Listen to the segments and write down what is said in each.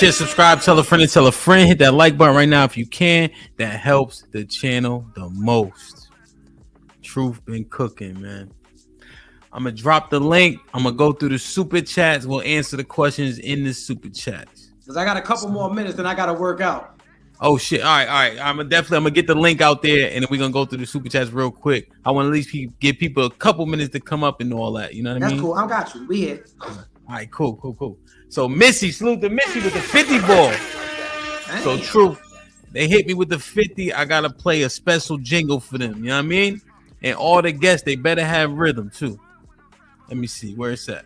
share, subscribe, tell a friend and tell a friend. Hit that like button right now if you can. That helps the channel the most. Truth been cooking, man. I'm going to drop the link. I'm going to go through the super chats. We'll answer the questions in the super chats. Because I got a couple more minutes and I got to work out. Oh, shit. All right. I'm going to get the link out there, and then we're going to go through the super chats real quick. I want to at least give people a couple minutes to come up and all that. You know what I mean? That's cool. I got you. We here. All right, cool. So Missy, salute to Missy with the 50 ball. So Truth, they hit me with the 50. I gotta play a special jingle for them. You know what I mean? And all the guests, they better have rhythm too. Let me see where it's at.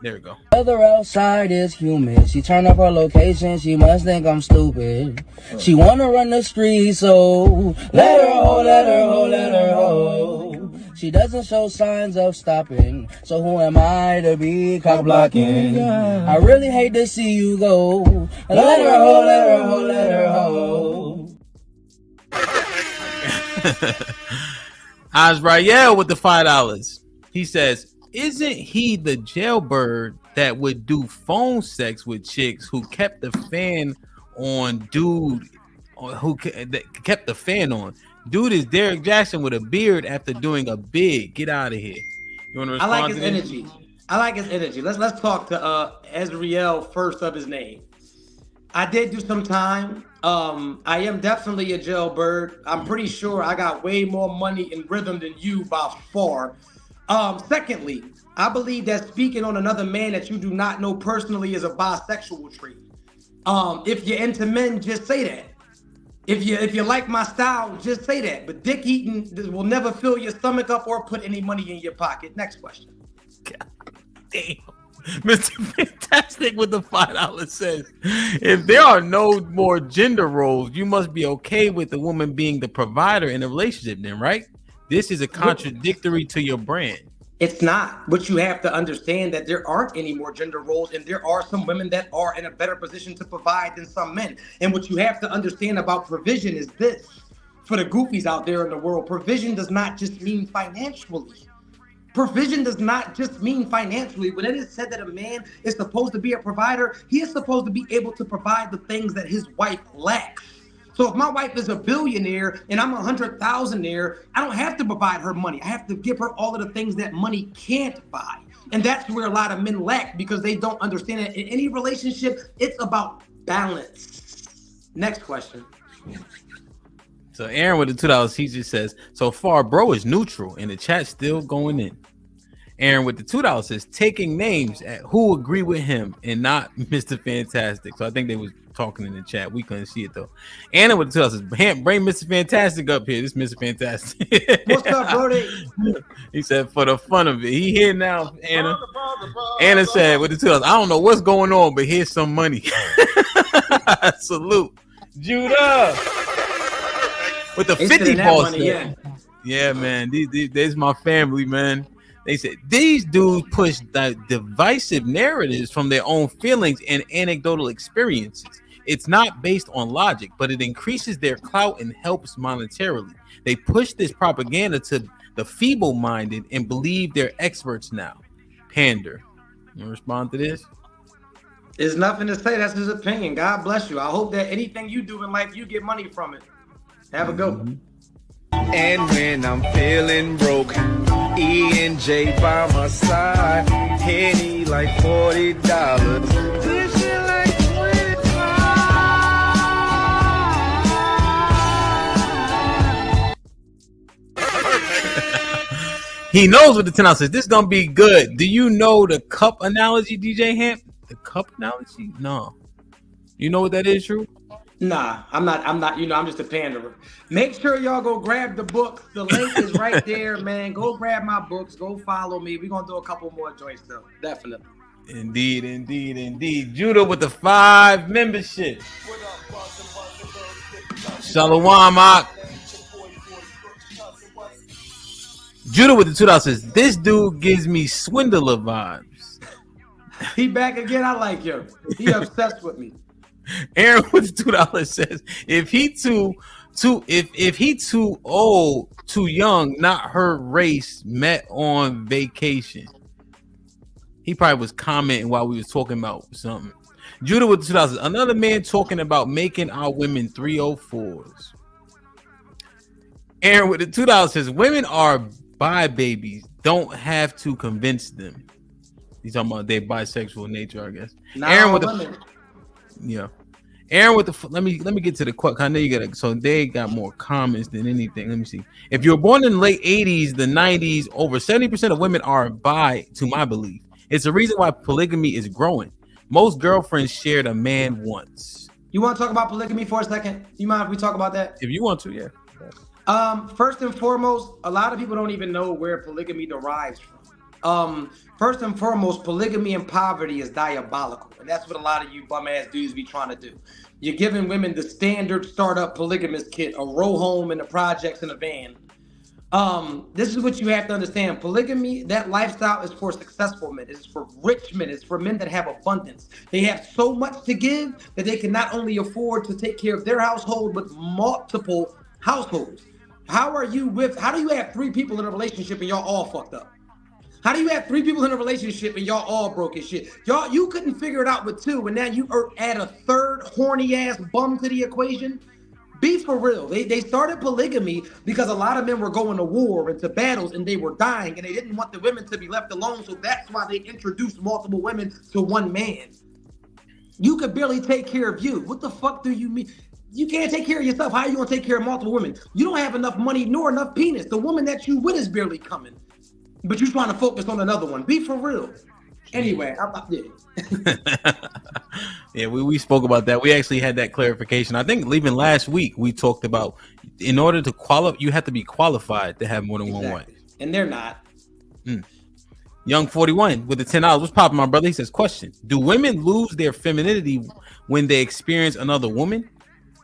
There we go. Weather outside is humid. She turn up her location. She must think I'm stupid. She wanna run the street, so let her ho, let her ho, let her ho. She doesn't show signs of stopping, so who am I to be cock blocking? I really hate to see you go. Let her ho, let her ho, let her ho. Azrael with the $5. He says, isn't he the jailbird that would do phone sex with chicks who kept the fan on? Kept the fan on. Dude is Derek Jackson with a beard after doing a bid. Get out of here. You want to respond? I like his energy. Let's talk to Azrael first of his name. I did do some time. I am definitely a jailbird. I'm pretty sure I got way more money and rhythm than you by far. Secondly, I believe that speaking on another man that you do not know personally is a bisexual trait. If you're into men, just say that. If you like my style, just say that. But dick eating will never fill your stomach up or put any money in your pocket. Next question. God damn. Mr. Fantastic with the $5 says, if there are no more gender roles, you must be okay with the woman being the provider in a relationship then, right? This is a contradictory to your brand. It's not. But you have to understand that there aren't any more gender roles, and there are some women that are in a better position to provide than some men. And what you have to understand about provision is this. For the goofies out there in the world, provision does not just mean financially. Provision does not just mean financially. When it is said that a man is supposed to be a provider, he is supposed to be able to provide the things that his wife lacks. So if my wife is a billionaire and I'm 100,000-aire, I don't have to provide her money. I have to give her all of the things that money can't buy. And that's where a lot of men lack, because they don't understand that in any relationship, it's about balance. Next question. So Aaron with the $2, he just says, so far, bro is neutral and the chat's still going in. Aaron with the $2 says, taking names at who agree with him and not Mr. Fantastic. So I think they was talking in the chat. We couldn't see it though. Anna with the $2 says, bring Mr. Fantastic up here. This is Mr. Fantastic. What's up, Brody? He said, for the fun of it. He here now, Anna. Anna said with the $2, I don't know what's going on, but here's some money. Salute. Judah. With the 50 balls. Yeah, man. These my family, man. They said these dudes push the divisive narratives from their own feelings and anecdotal experiences. It's not based on logic, but it increases their clout and helps monetarily. They push this propaganda to the feeble-minded and believe they're experts now. Pander. You want to respond to this? There's nothing to say. That's his opinion. God bless you. I hope that anything you do in life, you get money from it. Have a good one. And when I'm feeling broke, E and J by my side, Henny like $40. This shit like 25. He knows what the 10 says. This is gonna be good. Do you know the cup analogy, DJ Hamp? The cup analogy? No. You know what that is, Drew? Nah, I'm not, I'm just a panderer. Make sure y'all go grab the books. The link is right there, man. Go grab my books. Go follow me. We're going to do a couple more joints, though. Definitely. Indeed. Judah with the 5 membership. Shalom, Ak. Judah with the $2 says, this dude gives me swindler vibes. He back again. I like him. He obsessed with me. Aaron with the $2 says, if he too old, too young, not her race, met on vacation. He probably was commenting while we was talking about something. Judah with the 2000s. Another man talking about making our women 304s. Aaron with the 2000s says women are bi babies. Don't have to convince them. He's talking about their bisexual nature, I guess. Aaron with the Aaron with the let me get to the quote. I know you got it. So they got more comments than anything. Let me see. If you were born in the late 80s, the 90s, over 70% of women are bi, to my belief. It's the reason why polygamy is growing. Most girlfriends shared a man once. You want to talk about polygamy for a second? You mind if we talk about that? If you want to, yeah. First and foremost, a lot of people don't even know where polygamy derives from. First and foremost, polygamy and poverty is diabolical. And that's what a lot of you bum ass dudes be trying to do. You're giving women the standard startup polygamist kit, a row home in the projects in a van. This is what you have to understand. Polygamy, that lifestyle is for successful men. It's for rich men. It's for men that have abundance. They have so much to give that they can not only afford to take care of their household, but multiple households. How do you have 3 people in a relationship and y'all all fucked up? How do you have 3 people in a relationship and y'all all broke as shit? You couldn't figure it out with 2, and now you add a 3rd horny ass bum to the equation? Be for real. They started polygamy because a lot of men were going to war and to battles and they were dying and they didn't want the women to be left alone. So that's why they introduced multiple women to one man. You could barely take care of you. What the fuck do you mean? You can't take care of yourself. How are you going to take care of multiple women? You don't have enough money nor enough penis. The woman that you with is barely coming. But you're trying to focus on another one. Be for real. Anyway, yeah, we spoke about that. We actually had that clarification. I think even last week we talked about in order to qualify, you have to be qualified to have more than one wife. And they're not. Young 41 with the $10. What's popping, my brother? He says, question: do women lose their femininity when they experience another woman?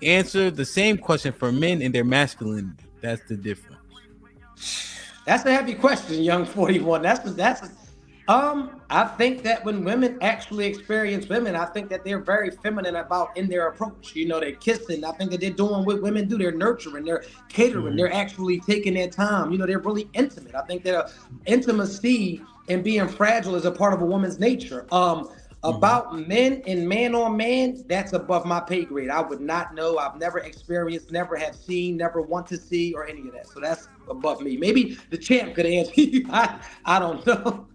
Answer the same question for men and their masculinity. That's the difference. That's a heavy question, young 41. I think that when women actually experience women, I think that they're very feminine in their approach. You know, they're kissing. I think that they're doing what women do. They're nurturing, they're catering, they're actually taking their time. You know, they're really intimate. I think that intimacy and being fragile is a part of a woman's nature. About men and man on man, that's above my pay grade. I would not know. I've never experienced, never have seen, never want to see, or any of that. So that's above me. Maybe the champ could answer you. I don't know.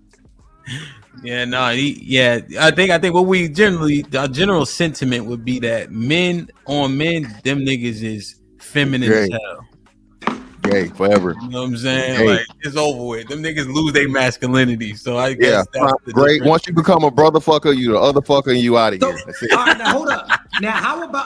Yeah, no, I think what we our general sentiment would be that men on men, them niggas is feminine as hell. Gay forever. You know what I'm saying? Gay. Like, it's over with. Them niggas lose their masculinity. So I guess that's the great. difference. Once you become a brother fucker, you the other fucker, and you out of here. That's it. All right, now hold up.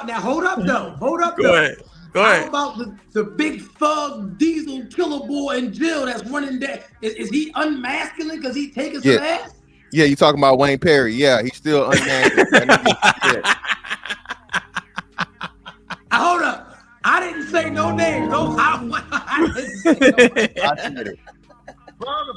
Hold up though. Go ahead. How about the big thug diesel killer boy in jail that's running that? Is he unmasculine because he taking some ass? Yeah, you talking about Wayne Perry? Yeah, he's still unmasculine. Hold up. I didn't say no names. I didn't say no names. I said it. Brother.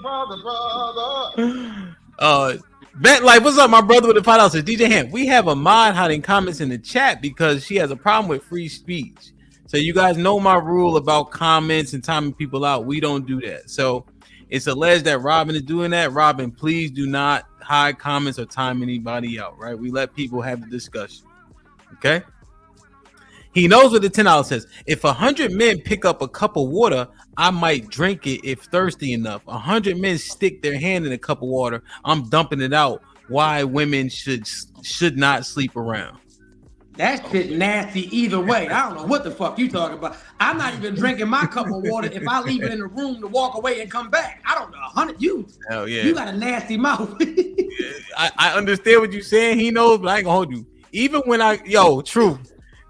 Bet Life, what's up, my brother with the $5 says, DJ Ham, we have a mod hiding comments in the chat because she has a problem with free speech. So you guys know my rule about comments and timing people out. We don't do that. So it's alleged that Robin is doing that. Robin, please do not hide comments or time anybody out, right? We let people have the discussion. Okay? He knows what the $10 says. If 100 men pick up a cup of water, I might drink it if thirsty enough. 100 men stick their hand in a cup of water, I'm dumping it out. Why women should not sleep around. That shit nasty either way. I don't know what the fuck you talking about. I'm not even drinking my cup of water if I leave it in the room to walk away and come back. I don't know. 100 you. Hell yeah. You got a nasty mouth. I understand what you're saying. He knows, but I ain't gonna hold you. Even when true.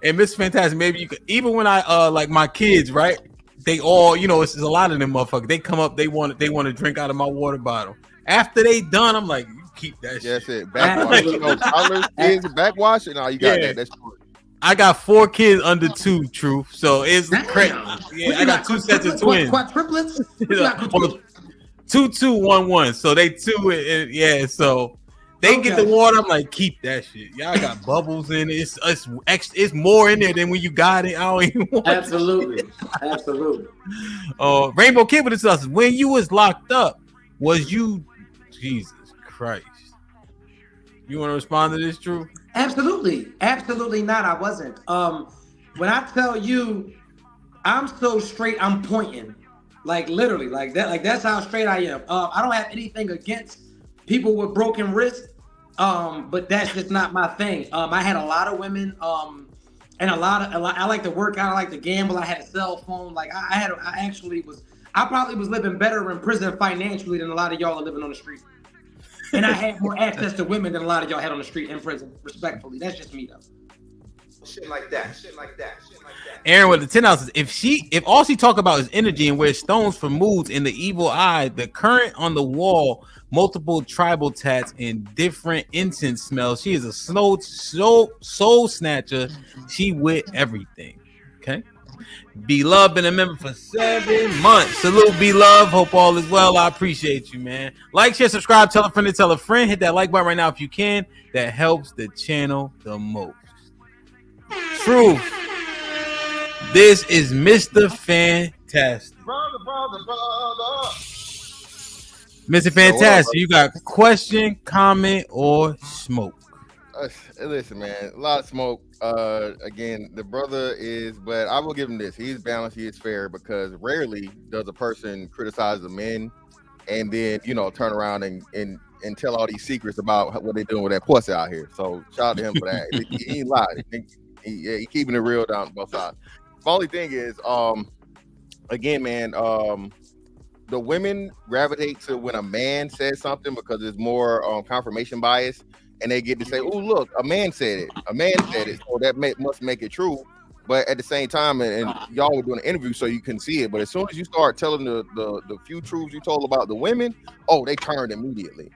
And Miss Fantastic, maybe you could, even when I like my kids, right? They all, it's a lot of them motherfuckers. They come up, they want to drink out of my water bottle. After they done, I'm like, you keep that shit. That's it. Backwash. Toddlers, kids, backwash, and all you got that. That's true. I got 4 kids under 2, Truth. So it's crazy. Yeah, I got 2 sets of twins. Quadruplets? 2, 1, 1. So they 2, so they get the water. I'm like, keep that shit. Y'all got bubbles in it. It's more in there than when you got it. I don't even want Absolutely. Rainbow Kid with us. When you was locked up, was you Jesus Christ? You want to respond to this, Drew? Absolutely not. I wasn't. When I tell you, I'm so straight, I'm pointing, like literally, like that. Like that's how straight I am. I don't have anything against people with broken wrists, but that's just not my thing. I had a lot of women, and a lot. I like to work out. I like to gamble. I had a cell phone. Like I probably was living better in prison financially than a lot of y'all are living on the street. And I had more access to women than a lot of y'all had on the street in prison, respectfully. That's just me, though. Shit like that. Aaron with the 10 ounces. If all she talk about is energy and wears stones for moods in the evil eye, the current on the wall, multiple tribal tats, and different incense smells, she is a soul snatcher. She with everything. Okay. Beloved been a member for 7 months. Salute, Beloved. Hope all is well. I appreciate you, man. Like, share, subscribe, tell a friend to tell a friend. Hit that like button right now if you can. That helps the channel the most. Truth. This is Mr. Fantastic. Brother. Mr. Fantastic, you got question, comment, or smoke? Listen, man, a lot of smoke. Again, the brother is, but I will give him this. He's balanced. He is fair because rarely does a person criticize the men and then turn around and tell all these secrets about what they're doing with that pussy out here. So shout out to him for that. He ain't lied. He keeping it real down both sides. The only thing is, again, man, the women gravitate to when a man says something because there's more confirmation bias. And they get to say, "Oh, look, a man said it. So that must make it true." But at the same time, and y'all were doing an interview, so you can see it. But as soon as you start telling the few truths you told about the women, they turned immediately.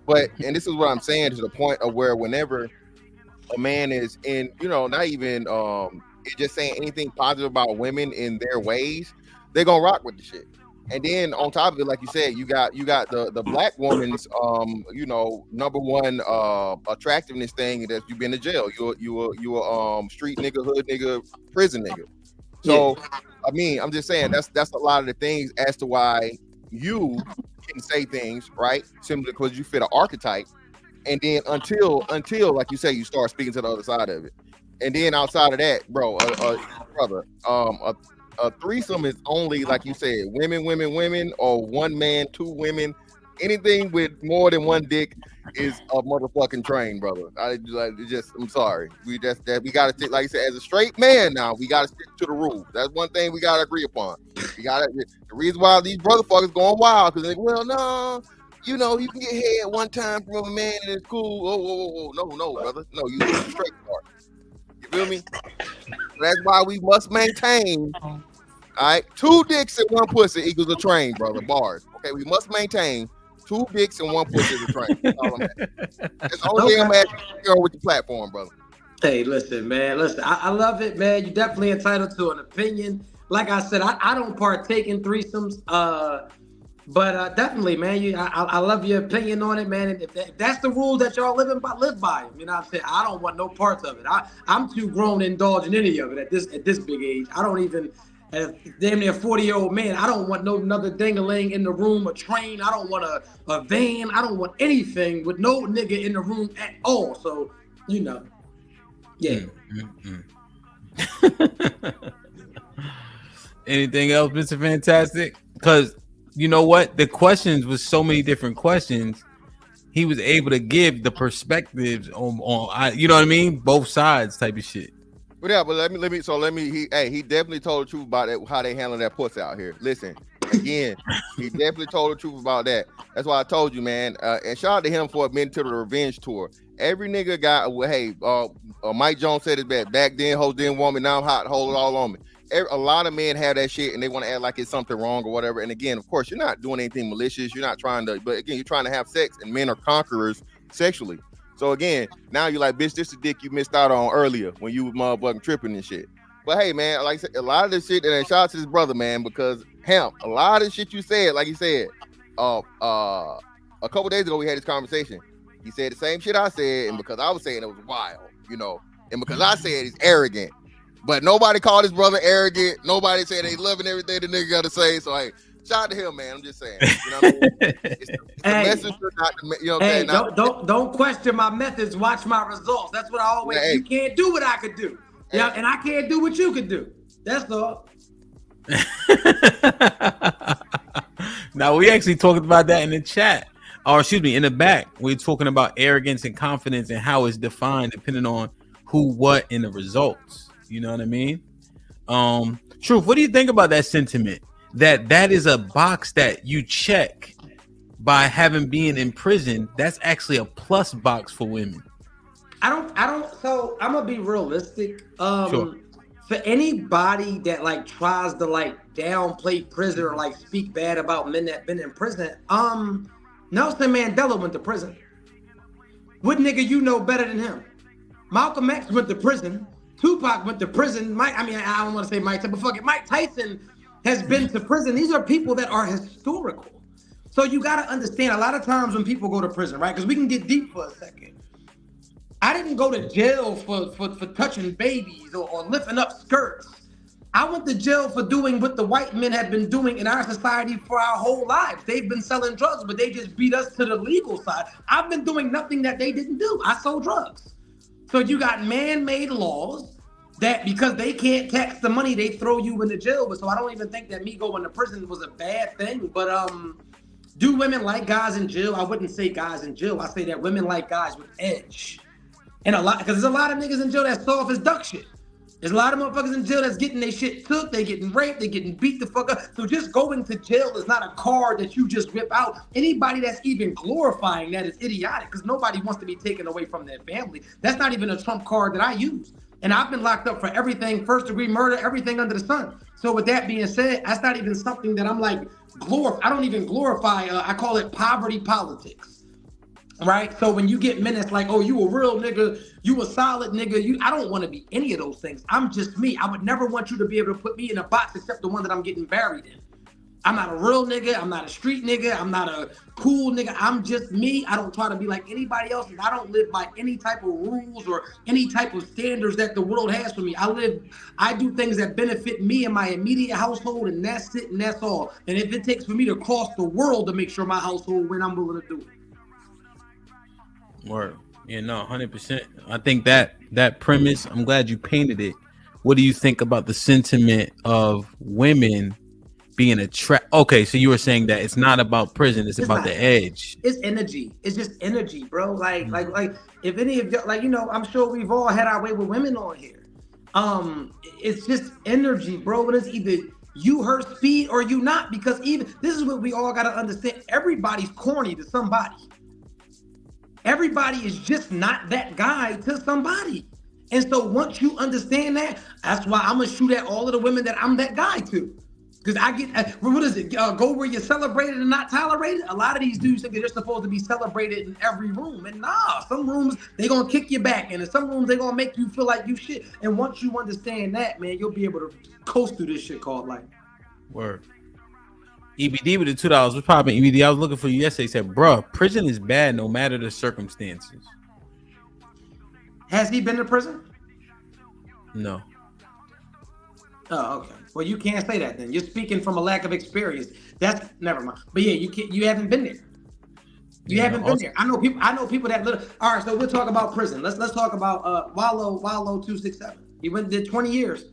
And this is what I'm saying, to the point of where whenever a man is in, not even just saying anything positive about women in their ways, they're gonna rock with the shit. And then on top of it, like you said, you got the black woman's number one attractiveness thing that you've been to jail. You a street nigga, hood nigga, prison nigga. So I mean, I'm just saying that's a lot of the things as to why you can say things, right? Simply because you fit an archetype. And then until like you say, you start speaking to the other side of it. And then outside of that, bro, brother, a threesome is only, like you said, women, or one man, two women. Anything with more than one dick is a motherfucking train, brother. I'm sorry. We gotta stick, like you said, as a straight man now, we gotta stick to the rules. That's one thing we gotta agree upon. The reason why these brotherfuckers going wild, because no, you can get head one time from a man and it's cool. Oh, no, brother. No, you do the straight part. You feel me? That's why we must maintain. All right, 2 dicks and 1 pussy equals a train, brother. Bars. Okay, we must maintain 2 dicks and 1 pussy is a train. That's all I'm at. That's the only thing I'm asking with the platform, brother. Hey, listen, man. I love it, man. You're definitely entitled to an opinion. Like I said, I don't partake in threesomes. But definitely, man. I love your opinion on it, man. And if that's the rule that y'all live by. You know what I'm saying? I don't want no parts of it. I'm too grown to indulge in any of it at this big age. I don't even. As damn near 40-year-old man, I don't want another ding-a-ling in the room, a train. I don't want a van. I don't want anything with no nigga in the room at all. So, yeah. Anything else, Mr. Fantastic? Because you know what? The questions was so many different questions. He was able to give the perspectives on you know what I mean? Both sides type of shit. But yeah, but let me. He definitely told the truth about it, how they handle that pussy out here. Listen, again, he definitely told the truth about that. That's why I told you, man. And shout out to him for admitting to the revenge tour. Every nigga got, Mike Jones said it best. Back then, hoes didn't want me. Now I'm hot, hold it all on me. A lot of men have that shit, and they want to act like it's something wrong or whatever. And again, of course, you're not doing anything malicious. You're not trying to, but again, you're trying to have sex, and men are conquerors sexually. So again, now you're like, bitch, this is the dick you missed out on earlier when you was motherfucking tripping and shit. But hey, man, like I said, a lot of this shit, and shout out to his brother, man, because a lot of shit you said, like you said, a couple days ago we had this conversation. He said the same shit I said, and because I was saying it was wild, and because I said he's arrogant. But nobody called his brother arrogant. Nobody said they loving everything the nigga got to say. So hey, Shout out to him, man. I'm just saying. You know what I mean? It's the messenger, not the, you know what I'm saying? Don't question my methods. Watch my results. That's what I always. You can't do what I could do. Yeah, and I can't do what you could do. That's all. Now we actually talked about that in the chat, or excuse me, in the back. We're talking about arrogance and confidence and how it's defined depending on who, what, and the results. You know what I mean? Truth, what do you think about that sentiment? That is a box that you check by having been in prison. That's actually a plus box for women. I don't. So I'm gonna be realistic. Sure. For anybody that like tries to like downplay prison or like speak bad about men that been in prison, Nelson Mandela went to prison. What nigga you know better than him? Malcolm X went to prison. Tupac went to prison. I don't want to say Mike Tyson, but fuck it, Mike Tyson has been to prison. These are people that are historical. So you got to understand, a lot of times when people go to prison, right? Because we can get deep for a second. I didn't go to jail for touching babies or lifting up skirts. I went to jail for doing what the white men have been doing in our society for our whole lives. They've been selling drugs, but they just beat us to the legal side. I've been doing nothing that they didn't do. I sold drugs. So you got man-made laws that because they can't tax the money, they throw you into jail. But so I don't even think that me going to prison was a bad thing. But do women like guys in jail? I wouldn't say guys in jail. I say that women like guys with edge. And a lot, because there's a lot of niggas in jail that's soft as duck shit. There's a lot of motherfuckers in jail that's getting their shit took, they getting raped, they getting beat the fuck up. So just going to jail is not a card that you just whip out. Anybody that's even glorifying that is idiotic, because nobody wants to be taken away from their family. That's not even a trump card that I use. And I've been locked up for everything, first degree murder, everything under the sun. So with that being said, that's not even something that I'm like, I don't even glorify, I call it poverty politics. Right? So when you get men that's like, oh, you a real nigga, you a solid nigga, I don't want to be any of those things. I'm just me. I would never want you to be able to put me in a box except the one that I'm getting buried in. I'm not a real nigga. I'm not a street nigga. I'm not a cool nigga. I'm just me. I don't try to be like anybody else. And I don't live by any type of rules or any type of standards that the world has for me. I do things that benefit me and my immediate household, and that's it, and that's all. And if it takes for me to cross the world to make sure my household win, I'm willing to do it. Word. Yeah, no, 100%. I think that premise, I'm glad you painted it. What do you think about the sentiment of women being attracted? Okay, so you were saying that it's not about prison, it's about the edge. It's energy. It's just energy, bro. Like if any of y'all, I'm sure we've all had our way with women on here. It's just energy, bro. But it's either you her speed or you not, because even this is what we all gotta understand. Everybody's corny to somebody. Everybody is just not that guy to somebody. And so once you understand that, that's why I'm going to shoot at all of the women that I'm that guy to. Because I get, what is it? Go where you're celebrated and not tolerated. A lot of these dudes think they're supposed to be celebrated in every room. And nah, some rooms, they're going to kick you back. And in some rooms, they're going to make you feel like you shit. And once you understand that, man, you'll be able to coast through this shit called life. Word. EBD with the $2. What's popping, EBD? I was looking for you yesterday. He said, bruh, prison is bad no matter the circumstances. Has he been to prison? No. Oh, okay. Well, you can't say that then. You're speaking from a lack of experience. That's never mind. But yeah, you haven't been there. You haven't been there. I know people that little. All right, so we'll talk about prison. Let's talk about Wallow 267. He did 20 years.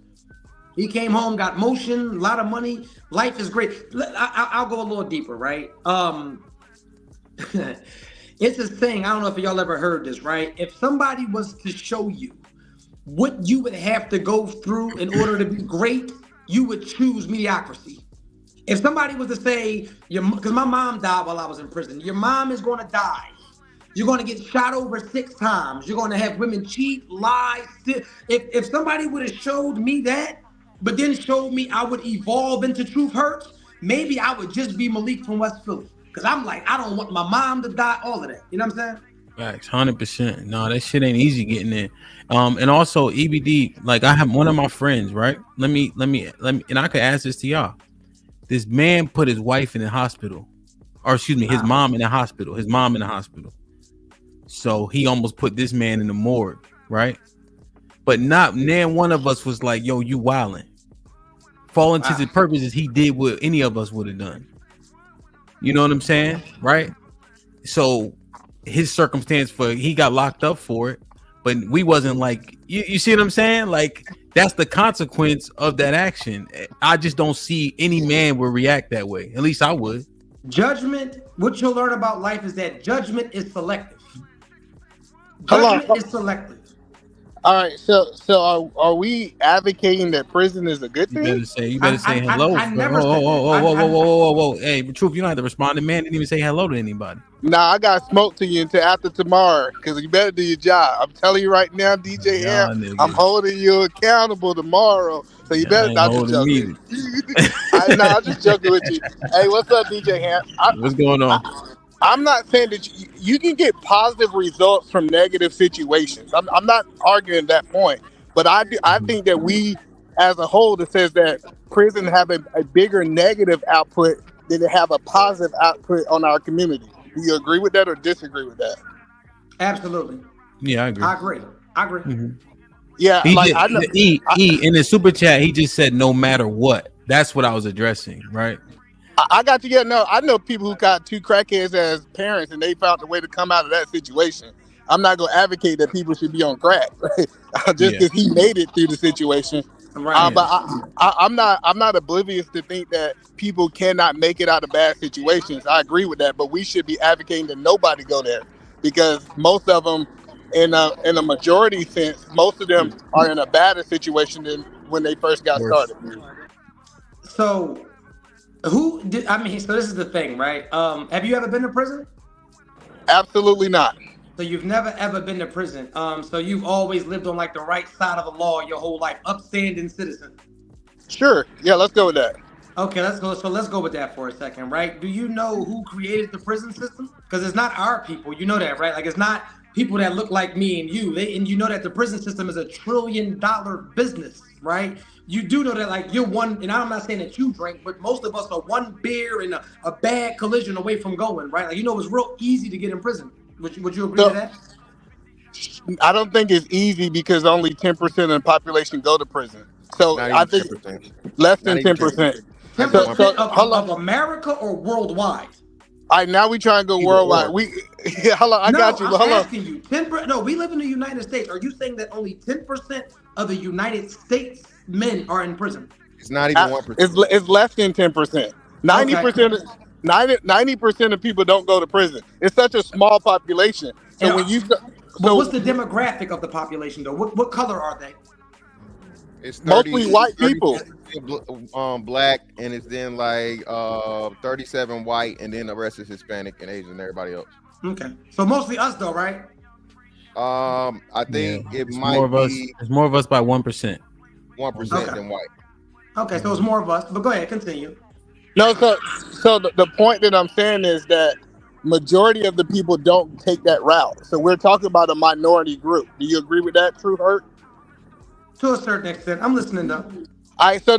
He came home, got motion, a lot of money. Life is great. I'll go a little deeper, right? It's a thing. I don't know if y'all ever heard this, right? If somebody was to show you what you would have to go through in order to be great, you would choose mediocrity. If somebody was to say, because my mom died while I was in prison, your mom is going to die. You're going to get shot over 6 times. You're going to have women cheat, lie, steal. If somebody would have showed me that, but then showed me I would evolve into Truth Hurts, maybe I would just be Malik from West Philly. Because I'm like, I don't want my mom to die, all of that. You know what I'm saying? Facts, 100%. No, that shit ain't easy getting in. And also EBD, like I have one of my friends, right? Let me, and I could ask this to y'all. This man put his wife in the hospital, or excuse me, his mom in the hospital. So he almost put this man in the morgue, right? But not one of us was like, yo, you wildin'. For all intents and purposes, he did what any of us would have done. You know what I'm saying? Right? So his circumstance he got locked up for it, but we wasn't like, you see what I'm saying? Like, that's the consequence of that action. I just don't see any man would react that way. At least I would. Judgment, what you'll learn about life is that judgment is selective. Judgment is selective. All right, so are we advocating that prison is a good thing? You better say hello. I never said that. Whoa. Hey, Truth, you don't have to respond. The man didn't even say hello to anybody. Nah, I got smoke to you until after tomorrow, because you better do your job. I'm telling you right now, DJ Ham, I'm holding you accountable tomorrow. So you better not just joking. I'm just joking with you. Hey, what's up, DJ Ham? What's going on? I'm not saying that you can get positive results from negative situations. I'm not arguing that point, but I think that we, as a whole, that says that prison have a bigger negative output than they have a positive output on our community. Do you agree with that or disagree with that? Absolutely. Yeah, I agree. I agree. Mm-hmm. Yeah, I know. In the super chat, he just said no matter what. That's what I was addressing, right? I got you. Yeah, no, I know people who got two crackheads as parents, and they found a way to come out of that situation. I'm not going to advocate that people should be on crack, right? Just because he made it through the situation. Right. But I'm not oblivious to think that people cannot make it out of bad situations. I agree with that, but we should be advocating that nobody go there, because most of them, in a majority sense, most of them are in a better situation than when they first got started. So. So this is the thing, right? Have you ever been to prison? Absolutely not. So you've never ever been to prison. So you've always lived on like the right side of the law your whole life, upstanding citizen. Sure. Yeah, let's go with that. Okay, let's go. So let's go with that for a second, right? Do you know who created the prison system? Because it's not our people. You know that, right? Like, it's not people that look like me and you. And you know that the prison system is $1 trillion business, right? You do know that, like, you're one, and I'm not saying that you drink, but most of us are one beer and a bad collision away from going, right? Like, you know, it's real easy to get in prison. Would you agree to that? I don't think it's easy, because only 10% of the population go to prison. So I think 10%. Less than 10%. 10% of America or worldwide? All right, now we try and go worldwide. I got you. I'm asking you. 10%. No, we live in the United States. Are you saying that only 10% of the United States men are in prison? It's not even 1%. It's less than 10%. 90% of people don't go to prison. It's such a small population. So what's the demographic of the population though? What color are they? It's mostly white people. Black, and it's then like 37 white, and then the rest is Hispanic and Asian and everybody else. Okay, so mostly us though, right? I think it might be. It's more of us by 1%. 1% than white. Okay, so it's more of us. But go ahead, continue. No, so the point that I'm saying is that majority of the people don't take that route. So we're talking about a minority group. Do you agree with that, True Hurt? To a certain extent. I'm listening though. All right, so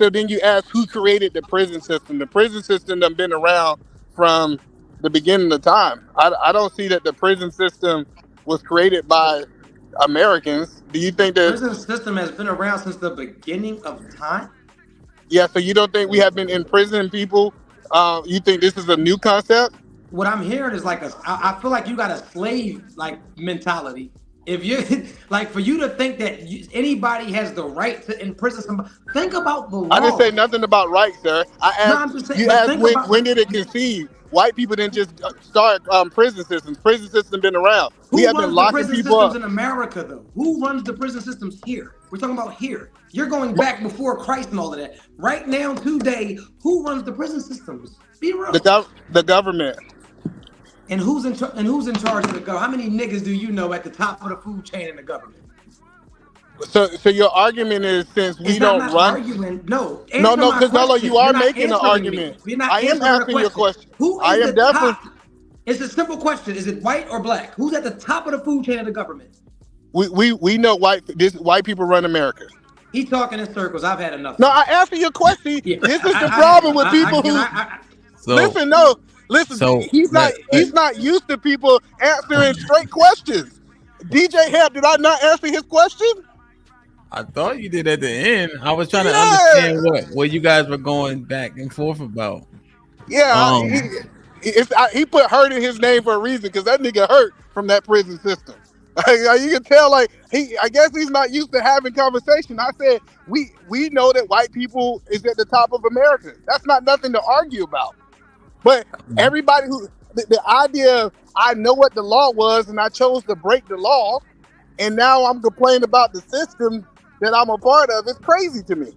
then you ask who created the prison system. The prison system done been around from the beginning of time. I don't see that the prison system was created by Americans. Do you think that the prison system has been around since the beginning of time? Yeah, so you don't think we have been imprisoning people? You think this is a new concept? What I'm hearing is like I feel like you got a slave like mentality. If you like, for you to think that anybody has the right to imprison somebody, think about the law. I didn't say nothing about rights, sir. I asked, when did it conceive? White people didn't just start prison systems. Prison systems been around. We have been locking people up. Who runs the prison systems in America, though? Who runs the prison systems here? We're talking about here. You're going back before Christ and all of that. Right now, today, who runs the prison systems? Be real. The government. And who's in charge of the government? How many niggas do you know at the top of the food chain in the government? So your argument is, since we don't run. Arguing. No, because you are making an argument. I am asking your question. Who is top? It's a simple question. Is it white or black? Who's at the top of the food chain of the government? We know white people run America. He's talking in circles. I've had enough. No, I answer your question. Yeah. This is the problem with people who listen. So, he's not used to people answering straight questions. DJ Hab, did I not answer his question? I thought you did at the end. I was trying to understand what you guys were going back and forth about. Yeah, he put hurt in his name for a reason because that nigga hurt from that prison system. You can tell, like I guess he's not used to having conversation. I said we know that white people is at the top of America. That's not nothing to argue about. But everybody who the idea of I know what the law was and I chose to break the law, and now I'm complaining about the system that I'm a part of is crazy to me.